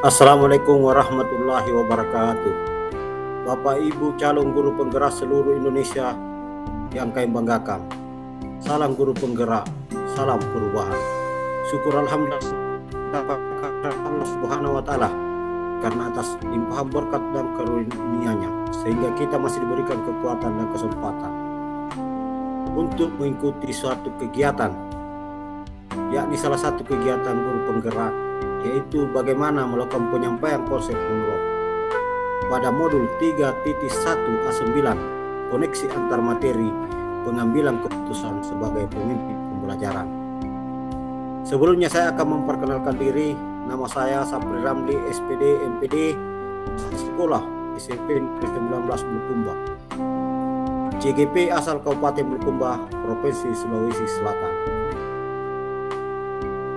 Assalamualaikum warahmatullahi wabarakatuh. Bapak Ibu calon guru penggerak seluruh Indonesia yang kami banggakan. Salam guru penggerak, salam perubahan. Syukur alhamdulillah Allah Subhanahu wa taala karena atas limpahan berkat dan karunia-Nya sehingga kita masih diberikan kekuatan dan kesempatan untuk mengikuti suatu kegiatan, yakni salah satu kegiatan guru penggerak, yaitu bagaimana melakukan penyampaian konsep monolog pada modul 3.1A9 koneksi antar materi pengambilan keputusan sebagai pemimpin pembelajaran. Sebelumnya saya akan memperkenalkan diri. Nama saya Sapri Ramli, SPD, MPD, Sekolah SMP 19 Bulukumba, CGP asal Kabupaten Bulukumba, Provinsi Sulawesi Selatan.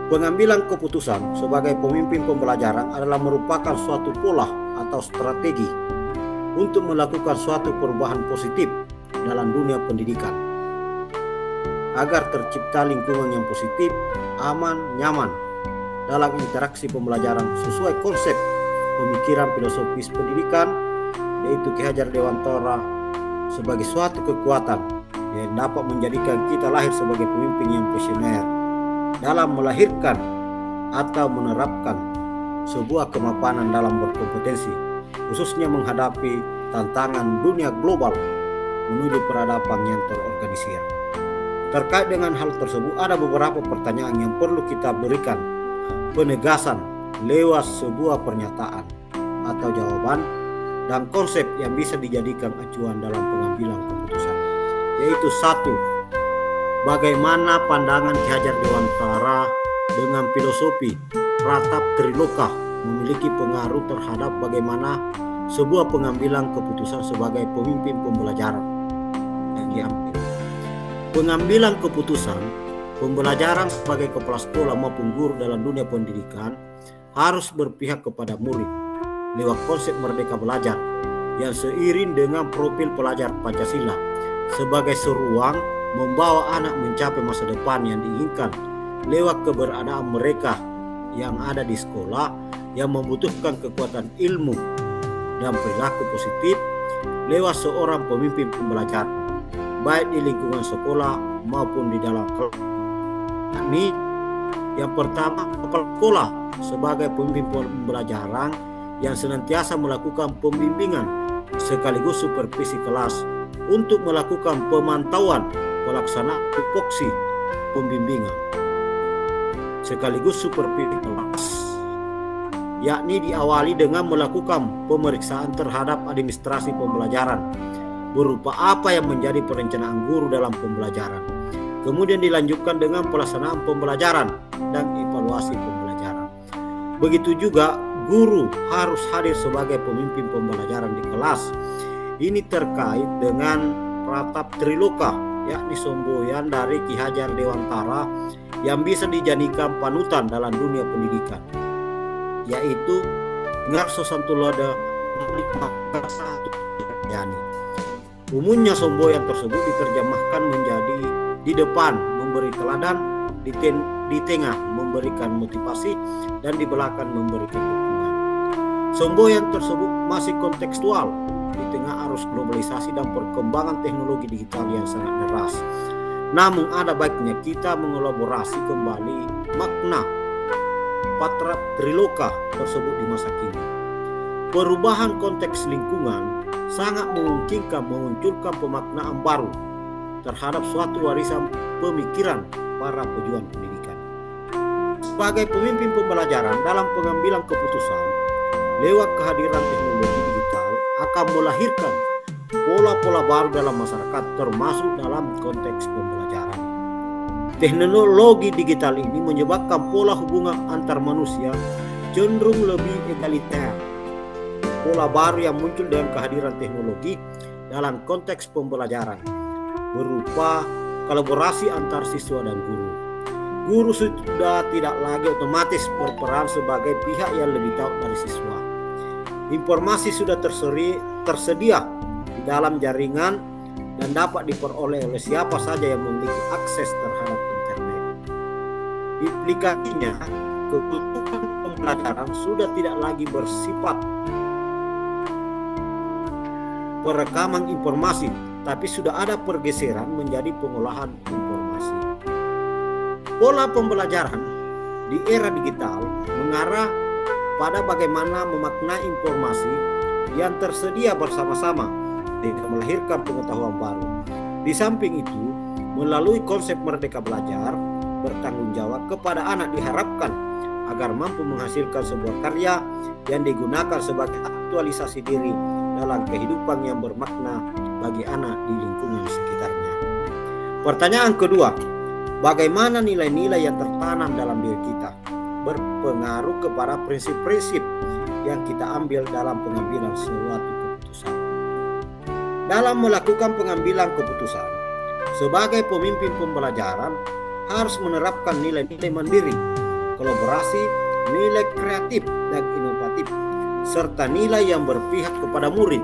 Pengambilan keputusan sebagai pemimpin pembelajaran adalah merupakan suatu pola atau strategi untuk melakukan suatu perubahan positif dalam dunia pendidikan agar tercipta lingkungan yang positif, aman, nyaman dalam interaksi pembelajaran sesuai konsep pemikiran filosofis pendidikan, yaitu Ki Hajar Dewantara, sebagai suatu kekuatan yang dapat menjadikan kita lahir sebagai pemimpin yang visioner dalam melahirkan atau menerapkan sebuah kemapanan dalam berkompetensi, khususnya menghadapi tantangan dunia global menuju peradaban yang terorganisir. Terkait dengan hal tersebut, ada beberapa pertanyaan yang perlu kita berikan penegasan lewat sebuah pernyataan atau jawaban dan konsep yang bisa dijadikan acuan dalam pengambilan keputusan, yaitu 1. Bagaimana pandangan Ki Hajar Dewantara dengan filosofi Pratap Triloka memiliki pengaruh terhadap bagaimana sebuah pengambilan keputusan sebagai pemimpin pembelajaran yang diambil. Pengambilan keputusan pembelajaran sebagai kepala sekolah maupun guru dalam dunia pendidikan harus berpihak kepada murid lewat konsep merdeka belajar yang seiring dengan profil pelajar Pancasila sebagai seruang membawa anak mencapai masa depan yang diinginkan lewat keberadaan mereka yang ada di sekolah yang membutuhkan kekuatan ilmu dan perilaku positif lewat seorang pemimpin pembelajaran baik di lingkungan sekolah maupun di dalam kelas. Ini yang pertama, kepala sekolah sebagai pemimpin pembelajaran yang senantiasa melakukan pembimbingan sekaligus supervisi kelas untuk melakukan pemantauan pelaksanaan tupoksi pembimbingan sekaligus supervisi kelas, yakni diawali dengan melakukan pemeriksaan terhadap administrasi pembelajaran berupa apa yang menjadi perencanaan guru dalam pembelajaran. Kemudian dilanjutkan dengan pelaksanaan pembelajaran dan evaluasi pembelajaran. Begitu juga guru harus hadir sebagai pemimpin pembelajaran di kelas. Ini terkait dengan Pratap Triloka, yakni semboyan dari Ki Hajar Dewantara yang bisa dijadikan panutan dalam dunia pendidikan, yaitu Ngarso Santuloda Yani. Umumnya semboyan tersebut diterjemahkan menjadi di depan memberi teladan, di tengah memberikan motivasi, dan di belakang memberikan dukungan. Semboyan tersebut masih kontekstual di tengah arus globalisasi dan perkembangan teknologi digital yang sangat deras. Namun ada baiknya kita mengelaborasi kembali makna Pratap Triloka tersebut di masa kini. Perubahan konteks lingkungan sangat memungkinkan memunculkan pemaknaan baru terhadap suatu warisan pemikiran para pejuang pendidikan. Sebagai pemimpin pembelajaran dalam pengambilan keputusan lewat kehadiran teknologi digital akan melahirkan pola-pola baru dalam masyarakat termasuk dalam konteks pembelajaran. Teknologi digital ini menyebabkan pola hubungan antar manusia cenderung lebih egaliter. Pola baru yang muncul dengan kehadiran teknologi dalam konteks pembelajaran berupa kolaborasi antar siswa dan guru. Guru sudah tidak lagi otomatis berperan sebagai pihak yang lebih tahu dari siswa. Informasi sudah tersedia di dalam jaringan dan dapat diperoleh oleh siapa saja yang memiliki akses terhadap internet. Implikasinya, kebutuhan pembelajaran sudah tidak lagi bersifat perekaman informasi, tapi sudah ada pergeseran menjadi pengolahan informasi. Pola pembelajaran di era digital mengarah pada bagaimana memaknai informasi yang tersedia bersama-sama dengan melahirkan pengetahuan baru. Di samping itu, melalui konsep merdeka belajar, bertanggung jawab kepada anak diharapkan agar mampu menghasilkan sebuah karya yang digunakan sebagai aktualisasi diri dalam kehidupan yang bermakna bagi anak di lingkungan sekitarnya. Pertanyaan kedua, bagaimana nilai-nilai yang tertanam dalam diri kita berpengaruh kepada prinsip-prinsip yang kita ambil dalam pengambilan suatu keputusan? Dalam melakukan pengambilan keputusan, sebagai pemimpin pembelajaran harus menerapkan nilai-nilai mandiri, kolaborasi, nilai kreatif dan inovatif, serta nilai yang berpihak kepada murid,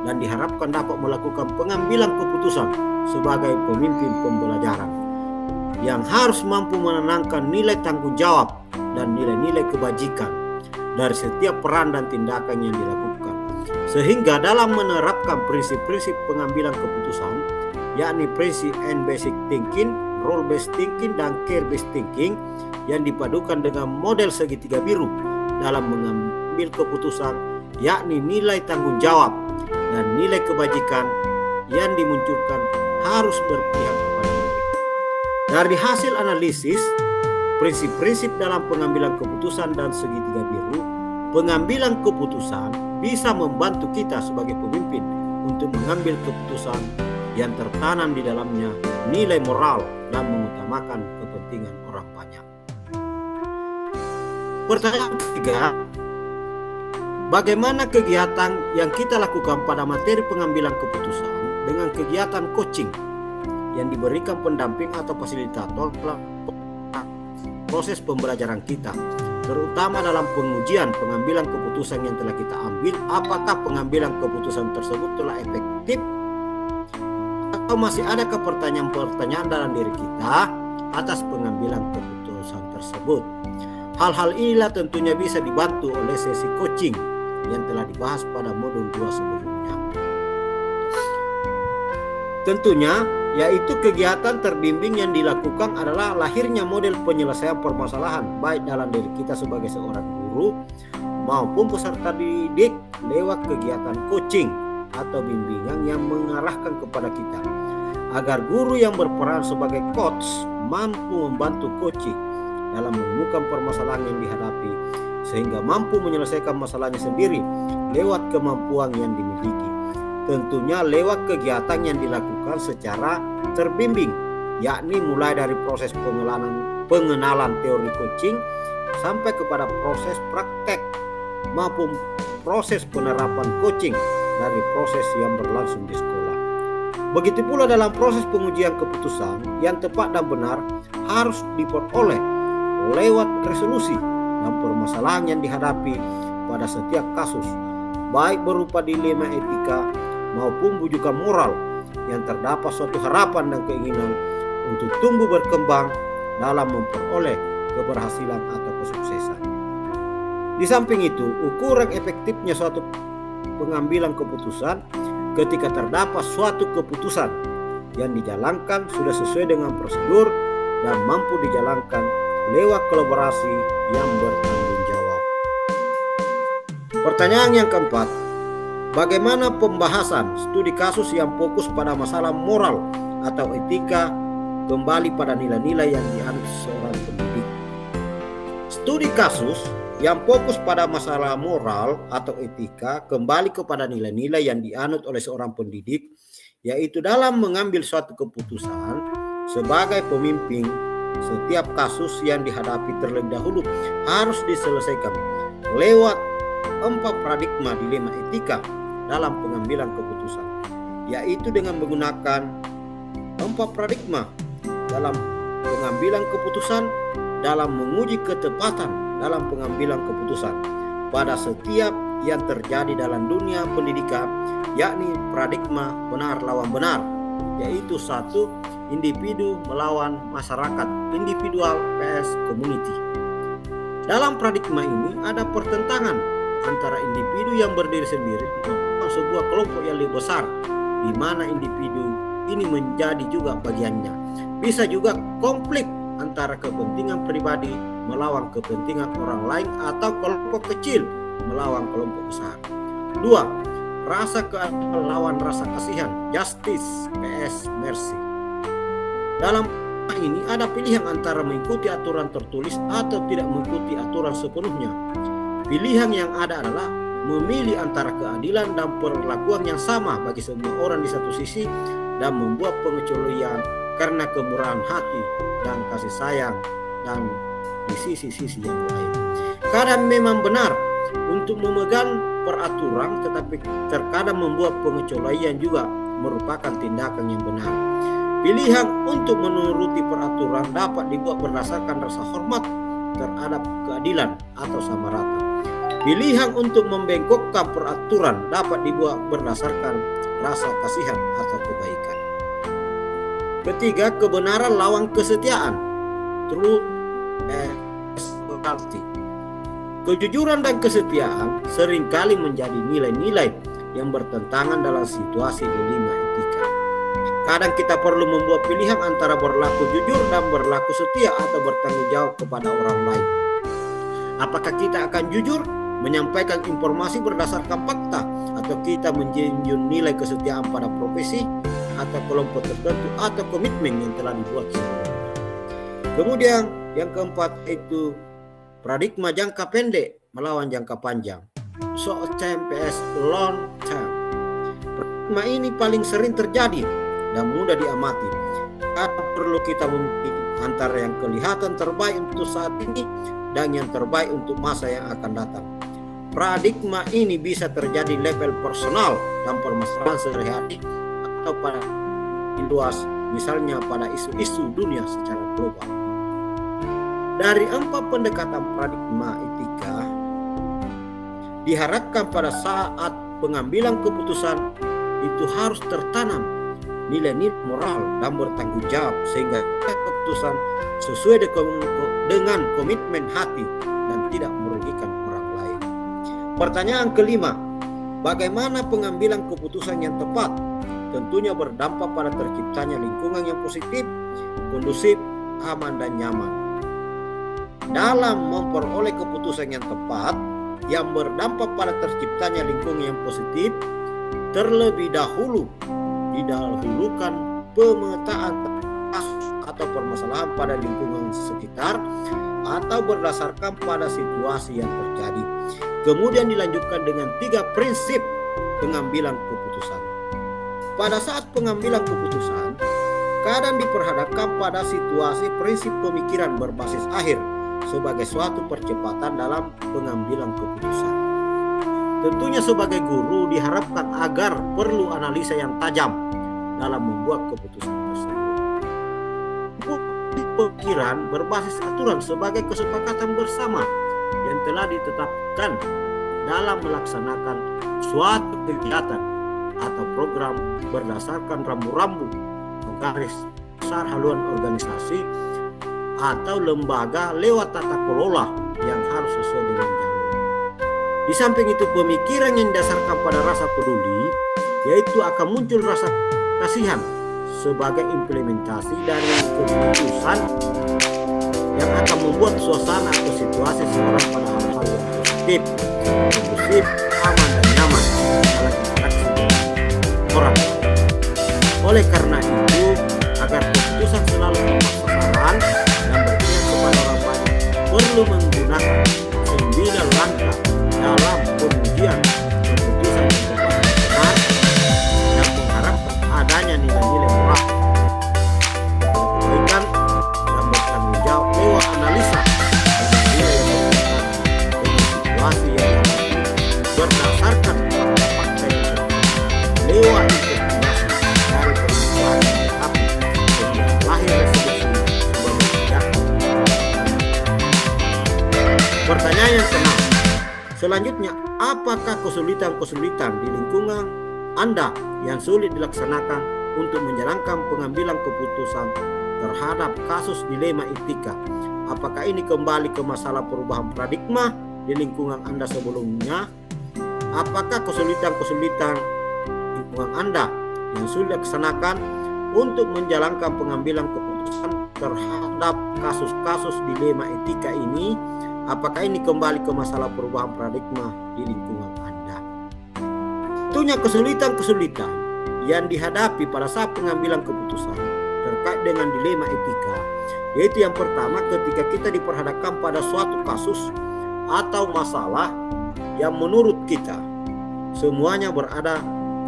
dan diharapkan dapat melakukan pengambilan keputusan sebagai pemimpin pembelajaran yang harus mampu menenangkan nilai tanggung jawab dan nilai-nilai kebajikan dari setiap peran dan tindakan yang dilakukan, sehingga dalam menerapkan prinsip-prinsip pengambilan keputusan, yakni prinsip N-Basic Thinking, Role-Based Thinking, dan Care-Based Thinking yang dipadukan dengan model segitiga biru dalam mengambil keputusan, yakni nilai tanggung jawab dan nilai kebajikan yang dimunculkan harus berpihak kepada murid. Dari hasil analisis prinsip-prinsip dalam pengambilan keputusan dan segitiga biru, pengambilan keputusan bisa membantu kita sebagai pemimpin untuk mengambil keputusan yang tertanam di dalamnya nilai moral dan mengutamakan kepentingan orang banyak. Pertanyaan ketiga, bagaimana kegiatan yang kita lakukan pada materi pengambilan keputusan dengan kegiatan coaching yang diberikan pendamping atau fasilitator dalam proses pembelajaran kita, terutama dalam pengujian pengambilan keputusan yang telah kita ambil, apakah pengambilan keputusan tersebut telah efektif atau masih adakah pertanyaan-pertanyaan dalam diri kita atas pengambilan keputusan tersebut. Hal-hal inilah tentunya bisa dibantu oleh sesi coaching yang telah dibahas pada modul 2 sebelumnya. Tentunya, yaitu kegiatan terbimbing yang dilakukan adalah lahirnya model penyelesaian permasalahan baik dalam diri kita sebagai seorang guru maupun peserta didik lewat kegiatan coaching atau bimbingan yang mengarahkan kepada kita agar guru yang berperan sebagai coach mampu membantu coaching dalam menemukan permasalahan yang dihadapi sehingga mampu menyelesaikan masalahnya sendiri lewat kemampuan yang dimiliki. Tentunya lewat kegiatan yang dilakukan secara terbimbing, yakni mulai dari proses pengenalan teori coaching sampai kepada proses praktek maupun proses penerapan coaching dari proses yang berlangsung di sekolah. Begitu pula dalam proses pengujian keputusan yang tepat dan benar harus diperoleh lewat resolusi dan permasalahan yang dihadapi pada setiap kasus, baik berupa dilema etika maupun bujukan moral yang terdapat suatu harapan dan keinginan untuk tumbuh berkembang dalam memperoleh keberhasilan atau kesuksesan. Di samping itu, ukuran efektifnya suatu pengambilan keputusan ketika terdapat suatu keputusan yang dijalankan sudah sesuai dengan prosedur dan mampu dijalankan lewat kolaborasi yang bertanggung jawab. Pertanyaan yang keempat, bagaimana pembahasan studi kasus yang fokus pada masalah moral atau etika kembali pada nilai-nilai yang dianut seorang pendidik? Studi kasus yang fokus pada masalah moral atau etika kembali kepada nilai-nilai yang dianut oleh seorang pendidik, yaitu dalam mengambil suatu keputusan sebagai pemimpin. Setiap kasus yang dihadapi terlebih dahulu harus diselesaikan lewat 4 paradigma dilema etika dalam pengambilan keputusan, yaitu dengan menggunakan 4 paradigma dalam pengambilan keputusan, dalam menguji ketepatan dalam pengambilan keputusan pada setiap yang terjadi dalam dunia pendidikan, yakni paradigma benar lawan benar, yaitu 1. Individu melawan masyarakat, individual vs community. Dalam paradigma ini ada pertentangan antara individu yang berdiri sendiri dan sebuah kelompok yang lebih besar, di mana individu ini menjadi juga bagiannya. Bisa juga konflik antara kepentingan pribadi melawan kepentingan orang lain atau kelompok kecil melawan kelompok besar. 2. Rasa keadilan lawan rasa kasihan, justice vs mercy. Dalam ini ada pilihan antara mengikuti aturan tertulis atau tidak mengikuti aturan sepenuhnya. Pilihan yang ada adalah memilih antara keadilan dan perlakuan yang sama bagi semua orang di satu sisi dan membuat pengecualian karena kemurahan hati dan kasih sayang dan di sisi-sisi yang lain. Kadang memang benar untuk memegang peraturan, tetapi terkadang membuat pengecualian juga merupakan tindakan yang benar. Pilihan untuk menuruti peraturan dapat dibuat berdasarkan rasa hormat terhadap keadilan atau sama rata. Pilihan untuk membengkokkan peraturan dapat dibuat berdasarkan rasa kasihan atau kebaikan. Ketiga, kebenaran lawan kesetiaan, truth and loyalty. Kejujuran dan kesetiaan seringkali menjadi nilai-nilai yang bertentangan dalam situasi dilema etika. Kadang kita perlu membuat pilihan antara berlaku jujur dan berlaku setia atau bertanggung jawab kepada orang lain. Apakah kita akan jujur menyampaikan informasi berdasarkan fakta, atau kita menjunjung nilai kesetiaan pada profesi atau kelompok tertentu atau komitmen yang telah dibuat sebelumnya. Kemudian yang keempat itu paradigma jangka pendek melawan jangka panjang, short term vs long term. Paradigma ini paling sering terjadi dan mudah diamati. Karena perlu kita memilih antara yang kelihatan terbaik untuk saat ini dan yang terbaik untuk masa yang akan datang. Paradigma ini bisa terjadi level personal dan permasalahan sehari-hari atau pada luas, misalnya pada isu-isu dunia secara global. Dari 4 pendekatan paradigma etika, diharapkan pada saat pengambilan keputusan itu harus tertanam nilai-nilai moral dan bertanggung jawab sehingga keputusan sesuai dengan komitmen hati dan tidak merugikan orang lain. Pertanyaan kelima, bagaimana pengambilan keputusan yang tepat? Tentunya berdampak pada terciptanya lingkungan yang positif, kondusif, aman dan nyaman. Dalam memperoleh keputusan yang tepat yang berdampak pada terciptanya lingkungan yang positif, terlebih dahulu didahulukan pemetaan kasus atau permasalahan pada lingkungan sekitar atau berdasarkan pada situasi yang terjadi. Kemudian dilanjutkan dengan 3 prinsip pengambilan keputusan. Pada saat pengambilan keputusan, kadang diperhadapkan pada situasi prinsip pemikiran berbasis akhir sebagai suatu percepatan dalam pengambilan keputusan. Tentunya sebagai guru diharapkan agar perlu analisa yang tajam dalam membuat keputusan tersebut. Pemikiran berbasis aturan sebagai kesepakatan bersama yang telah ditetapkan dalam melaksanakan suatu kegiatan atau program berdasarkan rambu-rambu garis besar haluan organisasi atau lembaga lewat tata kelola yang harus sesuai dengan jalur. Di samping itu, pemikiran yang didasarkan pada rasa peduli, yaitu akan muncul rasa kasihan sebagai implementasi dari keputusan yang akan membuat suasana atau situasi seorang pada hal-hal yang positif, kondusif, aman dan nyaman dalam interaksi orang. Oleh karena itu, agar keputusan selalu tepat sasaran dan berpihak kepada orang lain, perlu menggunakan 9 langkah dalam pengujian keputusan yang tepat dan benar dan mengharapkan adanya nilai-nilai moral, kebaikan dan bertanggung jawab lewat analisa nilai yang berkaitan dengan situasi yang berdasarkan pada fakta yang terjadi lewat interpretasi dari permasalahan yang dihadapi sehingga lahir resolusi sebagai tindakan. Pertanyaan yang keenam, selanjutnya, apakah kesulitan-kesulitan di lingkungan Anda yang sulit dilaksanakan untuk menjalankan pengambilan keputusan terhadap kasus dilema etika. Apakah ini kembali ke masalah perubahan paradigma di lingkungan Anda sebelumnya? Apakah kesulitan-kesulitan lingkungan Anda yang sudah dilaksanakan untuk menjalankan pengambilan keputusan terhadap kasus-kasus dilema etika ini? Apakah ini kembali ke masalah perubahan paradigma di lingkungan Anda? Tentunya kesulitan-kesulitan yang dihadapi pada saat pengambilan keputusan terkait dengan dilema etika, yaitu yang pertama ketika kita diperhadapkan pada suatu kasus atau masalah yang menurut kita semuanya berada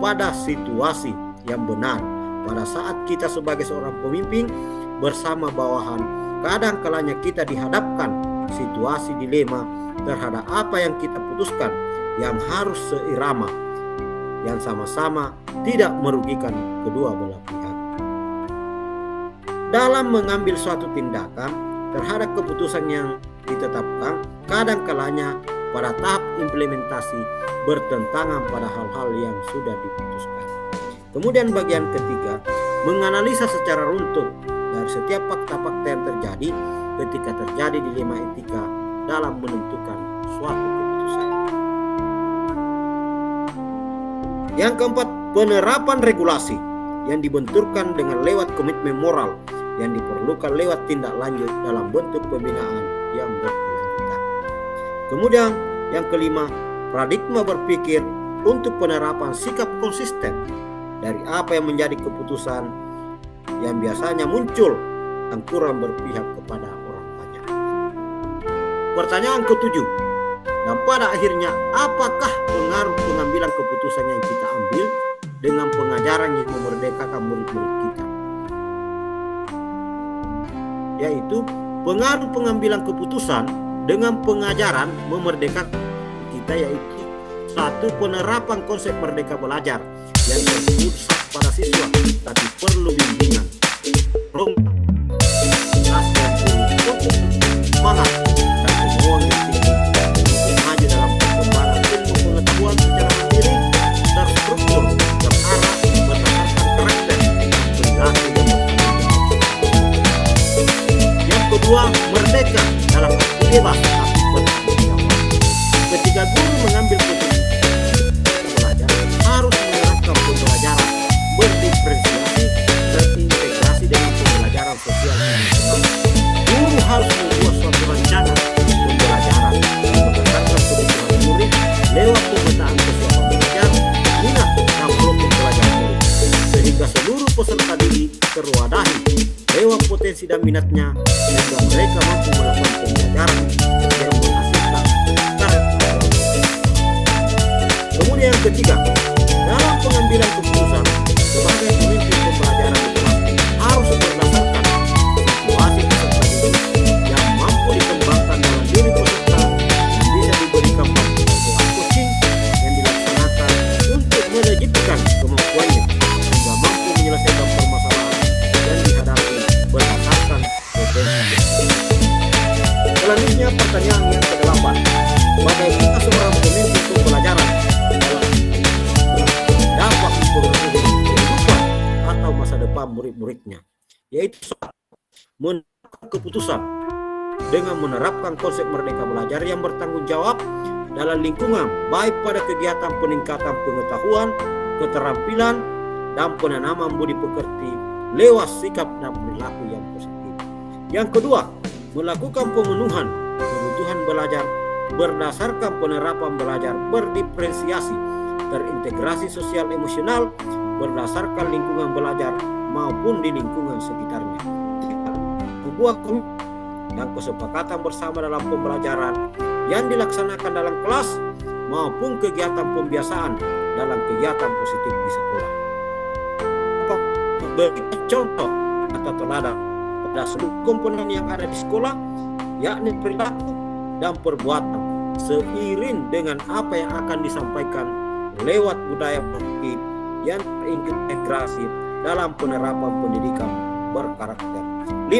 pada situasi yang benar. Pada saat kita sebagai seorang pemimpin bersama bawahan, kadang kalanya kita dihadapkan situasi dilema terhadap apa yang kita putuskan yang harus seirama, yang sama-sama tidak merugikan kedua belah pihak. Dalam mengambil suatu tindakan terhadap keputusan yang ditetapkan, kadang kalanya pada tahap implementasi bertentangan pada hal-hal yang sudah diputuskan. Kemudian bagian ketiga, menganalisa secara runtut dari setiap fakta-fakta yang terjadi ketika terjadi dilema etika dalam menentukan suatu keputusan. Yang keempat, penerapan regulasi yang dibenturkan dengan lewat komitmen moral yang diperlukan lewat tindak lanjut dalam bentuk pembinaan yang berkelanjutan. Kemudian yang kelima, paradigma berpikir untuk penerapan sikap konsisten dari apa yang menjadi keputusan yang biasanya muncul dan kurang berpihak kepada orang banyak. Pertanyaan ketujuh, dan pada akhirnya apakah pengaruh pengambilan keputusan yang kita ambil dengan pengajaran yang memerdekakan murid-murid kita? Yaitu pengaruh pengambilan keputusan dengan pengajaran memerdekakan kita, yaitu satu, penerapan konsep merdeka belajar yang terpusat pada siswa tapi perlu bimbingan, semangat dan kemauan yang tinggi untuk maju dalam perkembangan ilmu pengetahuan secara mandiri, terstruktur, terarah, berdasarkan karakter dan perilaku yang bertanggung jawab. Yang kedua, merdeka dalam arti bebas tapi bertanggung jawab. Ketika guru mengambil keputusan belajar, harus menerapkan pembelajaran berdiferensiasi, terintegrasi dengan pembelajaran sosial emosional. Guru harus membuat suatu rencana pembelajaran berdasarkan kebutuhan murid lewat pemetaan kesiapan belajar, minat dan kelompok pelajar murid, sehingga seluruh peserta didik terwadahi lewat potensi dan minatnya, sehingga mereka mampu melakukan pembelajaran yang menghasilkan karakter. Kemudian yang ketiga, dalam pengambilan keputusan sebagai pemimpin pembelajaran di kelas harus berdasarkan situasi peserta didik yang mampu dikembangkan dalam diri peserta, yang bisa diberikan bantuan coaching yang dilaksanakan untuk melejitkan kemampuannya hingga mampu menyelesaikan permasalahan yang dihadapi berdasarkan potensi. Selanjutnya pertanyaan yang ke-8, bagaimana seorang pemimpin pembelajaran dapat mempengaruhi kehidupan atau masa depan murid-muridnya? Yaitu menentukan keputusan dengan menerapkan konsep merdeka belajar yang bertanggung jawab dalam lingkungan, baik pada kegiatan peningkatan pengetahuan, keterampilan, dan penanaman budi pekerti lewat sikap dan perilaku yang positif. Yang kedua, melakukan pemenuhan kebutuhan belajar berdasarkan penerapan belajar berdiferensiasi, terintegrasi sosial emosional berdasarkan lingkungan belajar maupun di lingkungan sekitarnya. Membuat komitmen dan kesepakatan bersama dalam pembelajaran yang dilaksanakan dalam kelas maupun kegiatan pembiasaan dalam kegiatan positif di sekolah. Berikan contoh atau teladan pada seluruh komponen yang ada di sekolah, yakni perilaku dan perbuatan, seiring dengan apa yang akan disampaikan lewat budaya positif yang terintegrasi dalam penerapan pendidikan berkarakter. 5.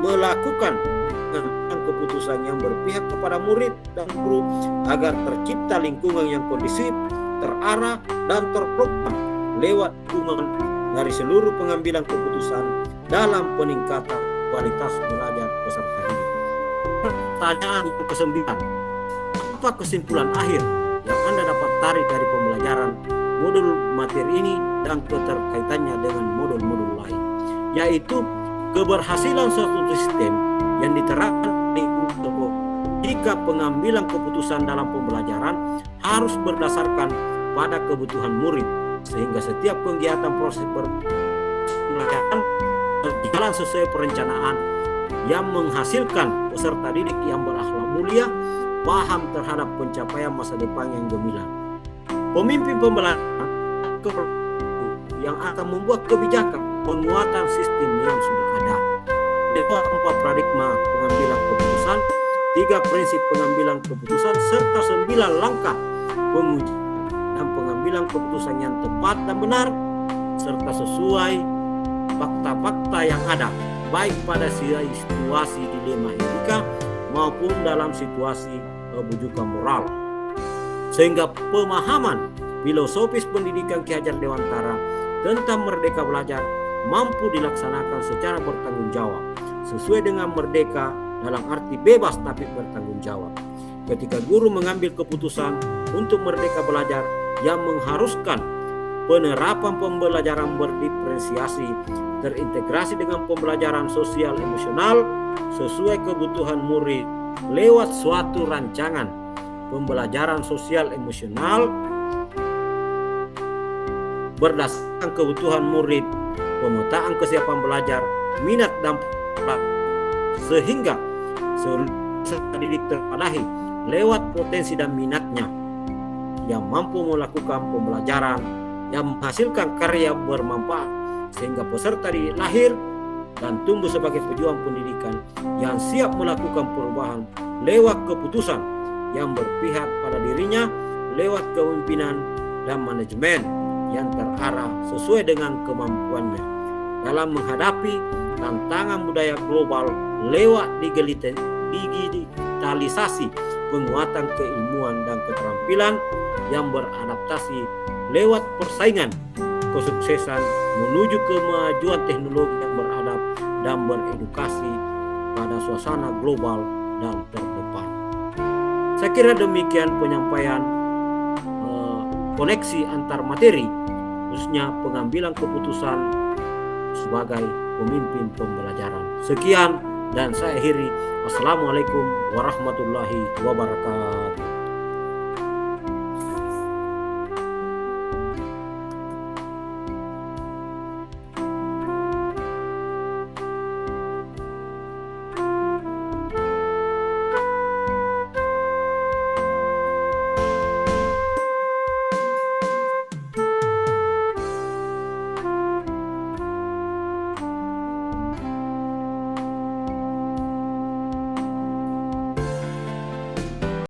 Melakukan keputusan yang berpihak kepada murid dan guru agar tercipta lingkungan yang kondusif, terarah, dan terprogram lewat lingkungan dari seluruh pengambilan keputusan dalam peningkatan kualitas belajar peserta didik. Pertanyaan yang ke-9, apa kesimpulan akhir yang Anda dapat tarik dari pembelajaran modul materi ini dan keterkaitannya dengan modul-modul lain? Yaitu keberhasilan suatu sistem yang diterapkan jika pengambilan keputusan dalam pembelajaran harus berdasarkan pada kebutuhan murid, sehingga setiap kegiatan proses pembelajaran berjalan sesuai perencanaan yang menghasilkan peserta didik yang berakhlak mulia, paham terhadap pencapaian masa depan yang gemilang. Pemimpin pembelajaran yang akan membuat kebijakan penguatan sistem yang sudah ada. Ada 4 paradigma pengambilan keputusan, 3 prinsip pengambilan keputusan, serta 9 langkah pengujian dan pengambilan keputusan yang tepat dan benar, serta sesuai fakta-fakta yang ada, baik pada situasi dilema etika maupun dalam situasi kebujukan moral. Sehingga pemahaman filosofis pendidikan Ki Hajar Dewantara tentang merdeka belajar mampu dilaksanakan secara bertanggung jawab, sesuai dengan merdeka dalam arti bebas tapi bertanggung jawab. Ketika guru mengambil keputusan untuk merdeka belajar yang mengharuskan penerapan pembelajaran berdiferensiasi, terintegrasi dengan pembelajaran sosial emosional sesuai kebutuhan murid lewat suatu rancangan pembelajaran sosial emosional berdasarkan kebutuhan murid, pemetaan kesiapan belajar, minat dan sehingga peserta didik terpadahi lewat potensi dan minatnya yang mampu melakukan pembelajaran yang menghasilkan karya bermanfaat, sehingga peserta didik lahir dan tumbuh sebagai pejuang pendidikan yang siap melakukan perubahan lewat keputusan yang berpihak pada dirinya, lewat kepemimpinan dan manajemen yang terarah sesuai dengan kemampuannya dalam menghadapi tantangan budaya global lewat digitalisasi, penguatan keilmuan dan keterampilan yang beradaptasi lewat persaingan kesuksesan menuju kemajuan teknologi yang beradab dan beredukasi pada suasana global dan terdepan. Saya kira demikian penyampaian koneksi antar materi, khususnya pengambilan keputusan sebagai pemimpin pembelajaran. Sekian dan saya akhiri. Wassalamualaikum warahmatullahi wabarakatuh.